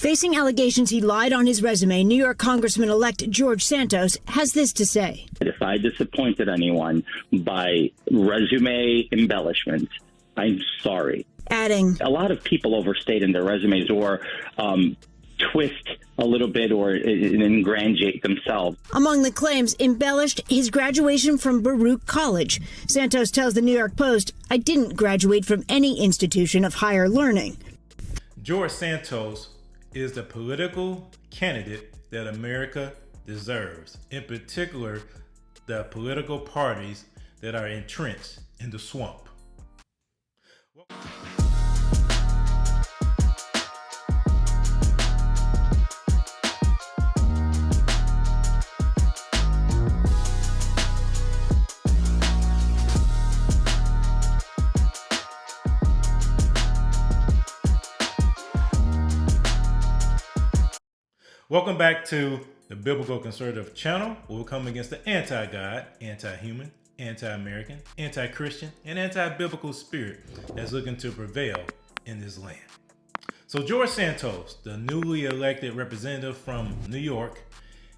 Facing allegations he lied on his resume, New York Congressman-elect George Santos has this to say. If I disappointed anyone by resume embellishment, I'm sorry. Adding, a lot of people overstate in their resumes or twist a little bit or ingratiate themselves. Among the claims embellished his graduation from Baruch College. Santos tells the New York Post, I didn't graduate from any institution of higher learning. George Santos is the political candidate that America deserves, in particular, the political parties that are entrenched in the swamp. Welcome back to the Biblical Conservative channel, where we come against the anti-God, anti-human, anti-American, anti-Christian, and anti-biblical spirit that's looking to prevail in this land. So George Santos, the newly elected representative from New York,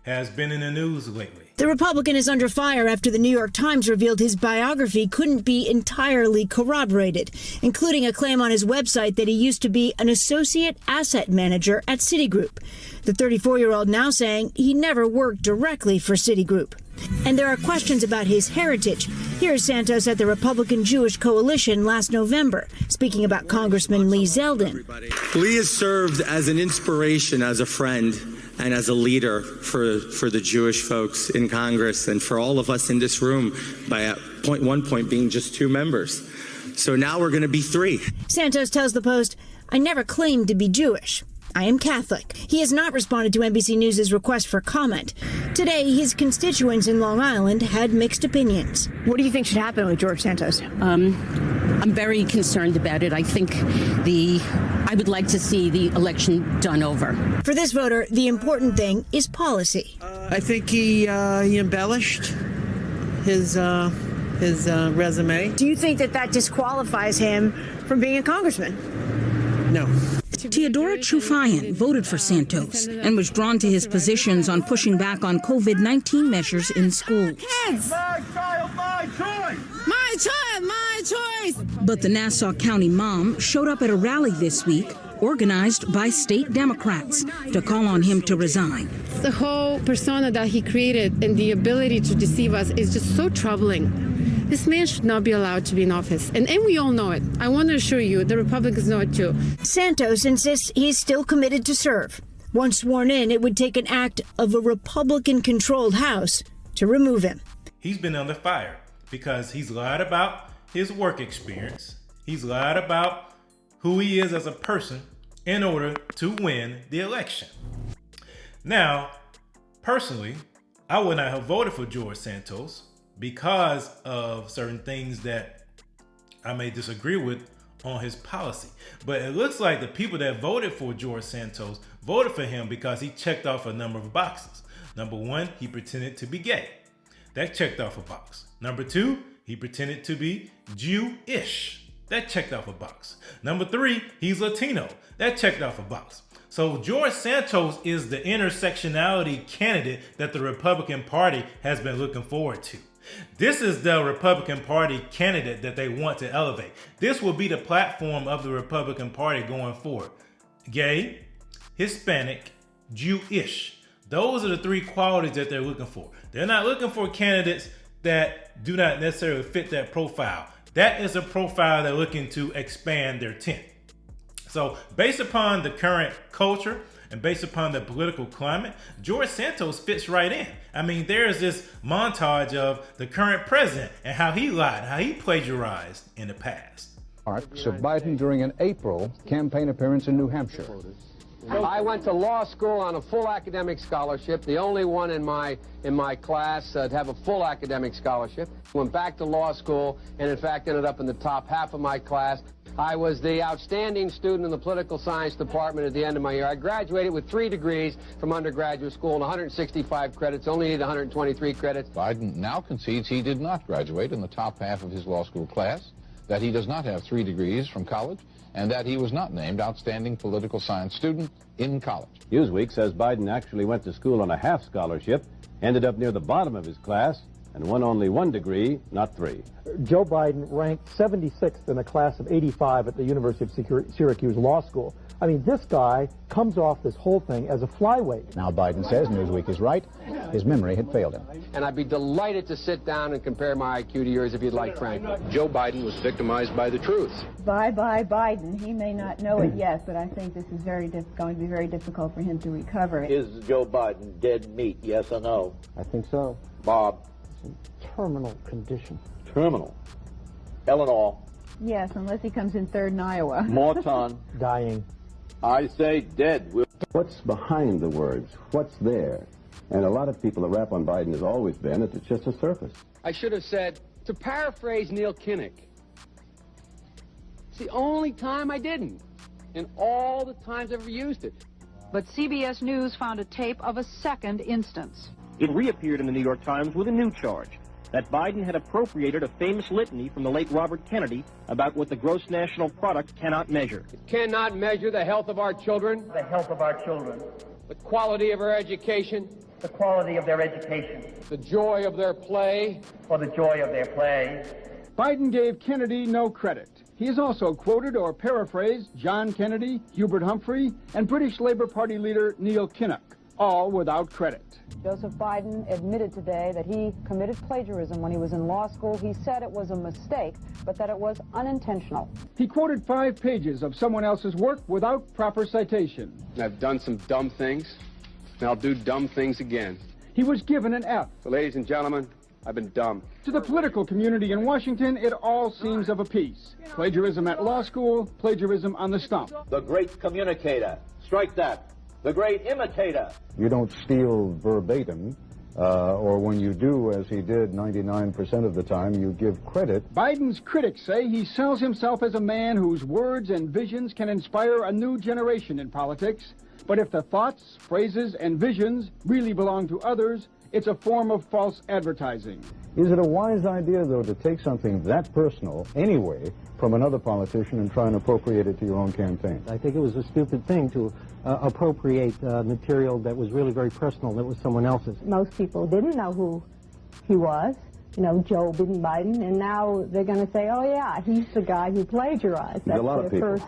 has been in the news lately. The Republican is under fire after the New York Times revealed his biography couldn't be entirely corroborated, including a claim on his website that he used to be an associate asset manager at Citigroup. The 34-year-old now saying he never worked directly for Citigroup. And there are questions about his heritage. Here's Santos at the Republican Jewish Coalition last November, speaking about Congressman Lee Zeldin. Lee has served as an inspiration, as a friend, and as a leader for the Jewish folks in Congress and for all of us in this room, by at one point being just 2 members. So now we're going to be 3. Santos tells the Post, I never claimed to be Jewish. I am Catholic. He has not responded to NBC News' request for comment. Today, his constituents in Long Island had mixed opinions. What do you think should happen with George Santos? I'm very concerned about it. I think I would like to see the election done over. For this voter, the important thing is policy. I think he embellished his resume. Do you think that disqualifies him from being a congressman? No. Teodora Chufayan voted for Santos and was drawn to his positions on pushing back on COVID-19 measures in schools. Kids! My child, my choice! My child, my choice! But the Nassau County mom showed up at a rally this week organized by state Democrats to call on him to resign. The whole persona that he created and the ability to deceive us is just so troubling. This man should not be allowed to be in office. And we all know it. I want to assure you, the Republicans know it too. Santos insists he's still committed to serve. Once sworn in, it would take an act of a Republican-controlled House to remove him. He's been under fire because he's lied about his work experience. He's lied about who he is as a person in order to win the election. Now, personally, I would not have voted for George Santos because of certain things that I may disagree with on his policy. But it looks like the people that voted for George Santos voted for him because he checked off a number of boxes. Number 1, he pretended to be gay. That checked off a box. Number 2, he pretended to be Jewish. That checked off a box. Number 3, he's Latino. That checked off a box. So George Santos is the intersectionality candidate that the Republican Party has been looking forward to. This is the Republican Party candidate that they want to elevate. This will be the platform of the Republican Party going forward. Gay, Hispanic, Jewish. Those are the 3 qualities that they're looking for. They're not looking for candidates that do not necessarily fit that profile. That is a profile they're looking to expand their tent. So based upon the current culture and based upon the political climate, George Santos fits right in. I mean, there's this montage of the current president and how he lied, how he plagiarized in the past. Remarks of Biden during an April campaign appearance in New Hampshire. I went to law school on a full academic scholarship, the only one in my class to have a full academic scholarship. Went back to law school and in fact ended up in the top half of my class. I was the outstanding student in the political science department at the end of my year. I graduated with 3 degrees from undergraduate school and 165 credits, only needed 123 credits. Biden now concedes he did not graduate in the top half of his law school class, that he does not have 3 degrees from college, and that he was not named Outstanding Political Science Student in college. Newsweek says Biden actually went to school on a half scholarship, ended up near the bottom of his class, and won only 1 degree, not 3. Joe Biden ranked 76th in a class of 85 at the University of Syracuse Law School. I mean, this guy comes off this whole thing as a flyweight. Now Biden says Newsweek is right. His memory had failed him. And I'd be delighted to sit down and compare my IQ to yours if you'd like, Frank. Joe Biden was victimized by the truth. Bye-bye Biden. He may not know it yet, but I think this is going to be very difficult for him to recover. Is Joe Biden dead meat, yes or no? I think so. Bob? Terminal condition. Terminal. Eleanor? Yes, unless he comes in third in Iowa. Morton? Dying. I say dead. What's behind the words? What's there? And a lot of people, the rap on Biden has always been that it's just a surface. I should have said, to paraphrase Neil Kinnock, it's the only time I didn't, and all the times I've ever used it. But CBS News found a tape of a second instance. It reappeared in the New York Times with a new charge, that Biden had appropriated a famous litany from the late Robert Kennedy about what the gross national product cannot measure. It cannot measure the health of our children, the health of our children, the quality of our education, the quality of their education, the joy of their play, or the joy of their play. Biden gave Kennedy no credit. He has also quoted or paraphrased John Kennedy, Hubert Humphrey, and British Labour Party leader Neil Kinnock, all without credit. Joseph Biden admitted today that he committed plagiarism when he was in law school. He said it was a mistake, but that it was unintentional. He quoted 5 pages of someone else's work without proper citation. I've done some dumb things, and I'll do dumb things again. He was given an F. So, ladies and gentlemen, I've been dumb. To the political community in Washington, it all seems of a piece. Plagiarism at law school, plagiarism on the stump. The great communicator. Strike that. The great imitator. You don't steal verbatim, or when you do, as he did 99% of the time, you give credit. Biden's critics say he sells himself as a man whose words and visions can inspire a new generation in politics. But if the thoughts, phrases, and visions really belong to others, it's a form of false advertising. Is it a wise idea, though, to take something that personal, anyway, from another politician and try and appropriate it to your own campaign? I think it was a stupid thing to appropriate material that was really very personal, that was someone else's. Most people didn't know who he was, you know, Joe Biden, and now they're going to say, oh yeah, he's the guy who plagiarized. That's a lot of people.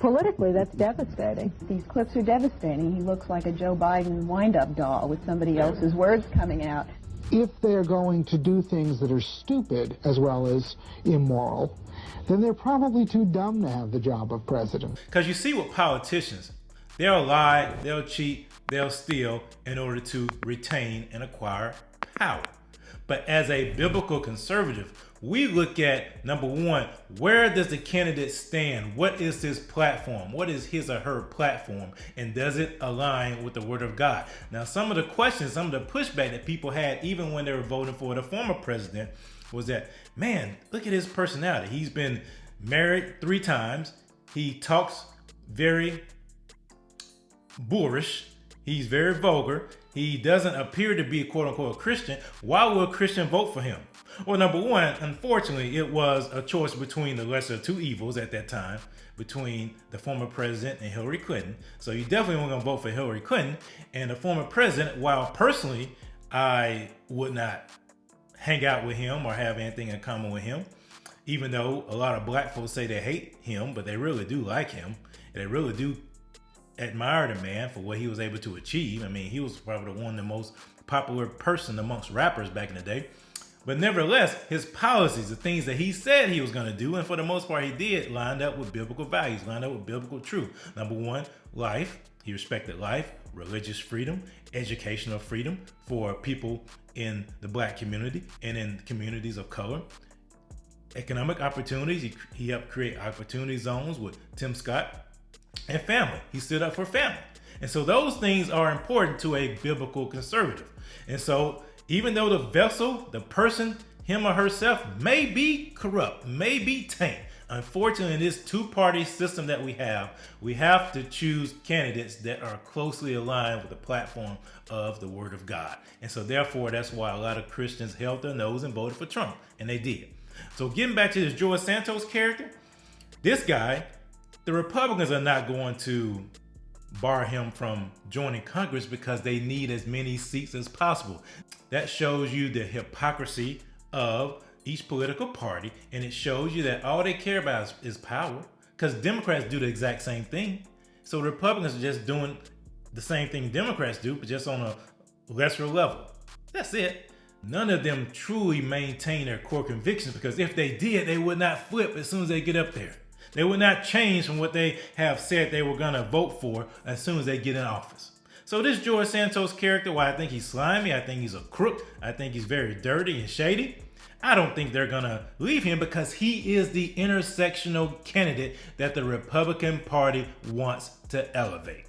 Politically, that's devastating. These clips are devastating. He looks like a Joe Biden wind-up doll with somebody else's words coming out. If they're going to do things that are stupid as well as immoral, then they're probably too dumb to have the job of president. Because you see with politicians, they'll lie, they'll cheat, they'll steal in order to retain and acquire power. But as a biblical conservative, we look at, number one, where does the candidate stand? What is his platform? What is his or her platform? And does it align with the Word of God? Now, some of the questions, some of the pushback that people had, even when they were voting for the former president, was that, man, look at his personality. He's been married 3 times. He talks very boorish. He's very vulgar. He doesn't appear to be a quote-unquote Christian. Why would a Christian vote for him? Well, number one, unfortunately, it was a choice between the lesser of 2 evils at that time, between the former president and Hillary Clinton. So you definitely weren't going to vote for Hillary Clinton. And the former president, while personally I would not hang out with him or have anything in common with him, even though a lot of black folks say they hate him, but they really do like him. And they really do admire the man for what he was able to achieve. I mean, he was probably one of the most popular person amongst rappers back in the day. But nevertheless, his policies, the things that he said he was going to do, and for the most part he did, lined up with biblical values, lined up with biblical truth. Number one, life. He respected life, religious freedom, educational freedom for people in the black community and in communities of color. Economic opportunities. He helped create opportunity zones with Tim Scott. And family. He stood up for family. And so those things are important to a biblical conservative. And so even though the vessel, the person, him or herself, may be corrupt, may be tainted, unfortunately, in this 2-party system that we have to choose candidates that are closely aligned with the platform of the Word of God. And so therefore, that's why a lot of Christians held their nose and voted for Trump. And they did. So getting back to this George Santos character, this guy The Republicans are not going to bar him from joining Congress because they need as many seats as possible. That shows you the hypocrisy of each political party, and it shows you that all they care about is power, because Democrats do the exact same thing. So the Republicans are just doing the same thing Democrats do, but just on a lesser level. That's it. None of them truly maintain their core convictions, because if they did, they would not flip as soon as they get up there. They would not change from what they have said they were going to vote for as soon as they get in office. So this George Santos character, while I think he's slimy, I think he's a crook, I think he's very dirty and shady, I don't think they're going to leave him, because he is the intersectional candidate that the Republican Party wants to elevate.